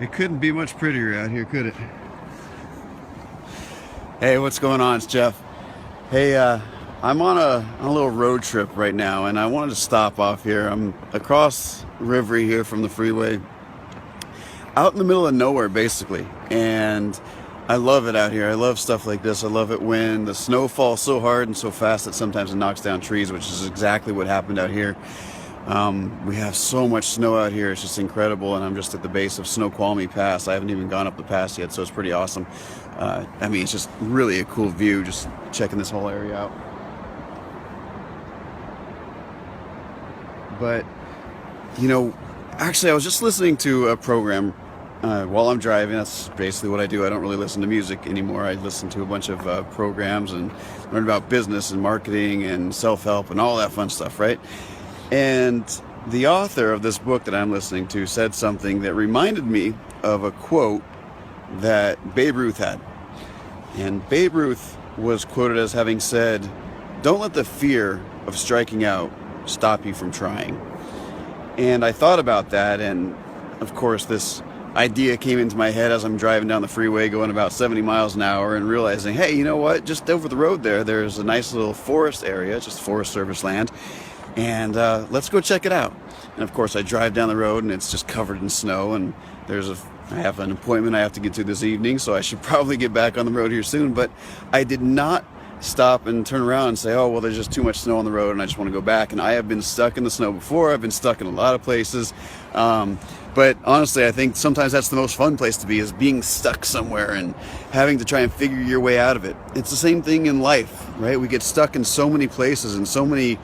It couldn't be much prettier out here, could it? Hey, what's going on? It's Jeff. Hey, I'm on a little road trip right now, and I wanted to stop off here. I'm across Rivery here from the freeway, out in the middle of nowhere, basically. And I love it out here. I love stuff like this. I love it when the snow falls so hard and so fast that sometimes it knocks down trees, which is exactly what happened out here. We have so much snow out here. It's just incredible, and I'm just at the base of Snoqualmie Pass. I haven't even gone up the pass yet, so it's pretty awesome. I mean, it's just really a cool view, just checking this whole area out. But, you know, actually, I was just listening to a program while I'm driving. That's basically what I do. I don't really listen to music anymore. I listen to a bunch of programs and learn about business and marketing and self-help and all that fun stuff, right? And the author of this book that I'm listening to said something that reminded me of a quote that Babe Ruth had. And Babe Ruth was quoted as having said, "Don't let the fear of striking out stop you from trying." And I thought about that, and of course this idea came into my head as I'm driving down the freeway going about 70 miles an hour and realizing, hey, you know what, just over the road there's a nice little forest area, just Forest Service land, and let's go check it out. And of course I drive down the road and it's just covered in snow, and I have an appointment I have to get to this evening, so I should probably get back on the road here soon. But I did not stop and turn around and say, oh, well, there's just too much snow on the road and I just want to go back. And I have been stuck in the snow before. I've been stuck in a lot of places. But honestly, I think sometimes that's the most fun place to be, is being stuck somewhere and having to try and figure your way out of it. It's the same thing in life, right? We get stuck in so many places and so many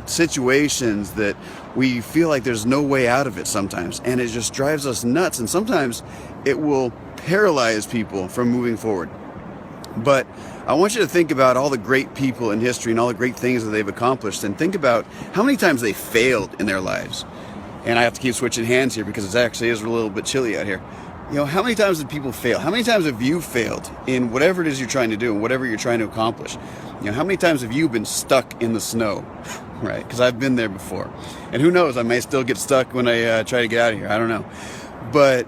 situations that we feel like there's no way out of it sometimes, and it just drives us nuts, and sometimes it will paralyze people from moving forward. But I want you to think about all the great people in history and all the great things that they've accomplished, and think about how many times they failed in their lives. And I have to keep switching hands here because it actually is a little bit chilly out here. You know, how many times did people fail? How many times have you failed in whatever it is you're trying to do and whatever you're trying to accomplish? You know, how many times have you been stuck in the snow, right? Because I've been there before. And who knows, I may still get stuck when I try to get out of here. I don't know. But,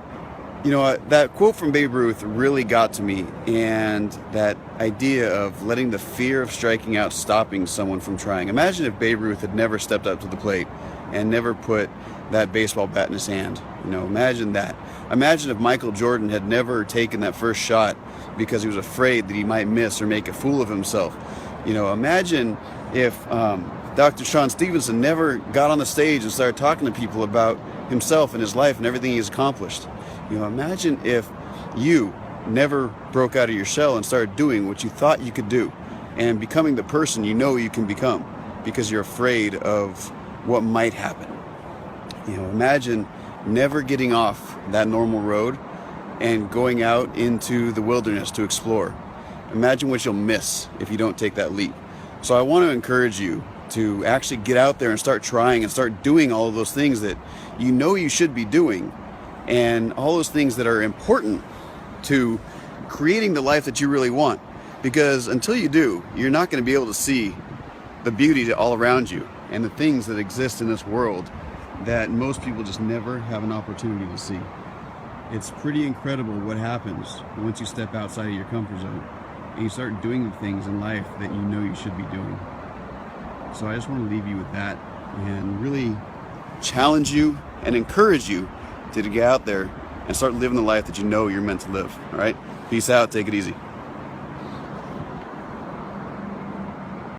you know, that quote from Babe Ruth really got to me. And that idea of letting the fear of striking out stopping someone from trying. Imagine if Babe Ruth had never stepped up to the plate and never put that baseball bat in his hand. You know, imagine that. Imagine if Michael Jordan had never taken that first shot because he was afraid that he might miss or make a fool of himself. You know, imagine if Dr. Sean Stevenson never got on the stage and started talking to people about himself and his life and everything he's accomplished. You know, imagine if you never broke out of your shell and started doing what you thought you could do and becoming the person you know you can become because you're afraid of what might happen. You know, imagine never getting off that normal road and going out into the wilderness to explore. Imagine what you'll miss if you don't take that leap. So I want to encourage you to actually get out there and start trying and start doing all of those things that you know you should be doing, and all those things that are important to creating the life that you really want. Because until you do, you're not going to be able to see the beauty all around you and the things that exist in this world that most people just never have an opportunity to see. It's pretty incredible what happens once you step outside of your comfort zone and you start doing the things in life that you know you should be doing. So I just want to leave you with that and really challenge you and encourage you to get out there and start living the life that you know you're meant to live. All right? Peace out. Take it easy.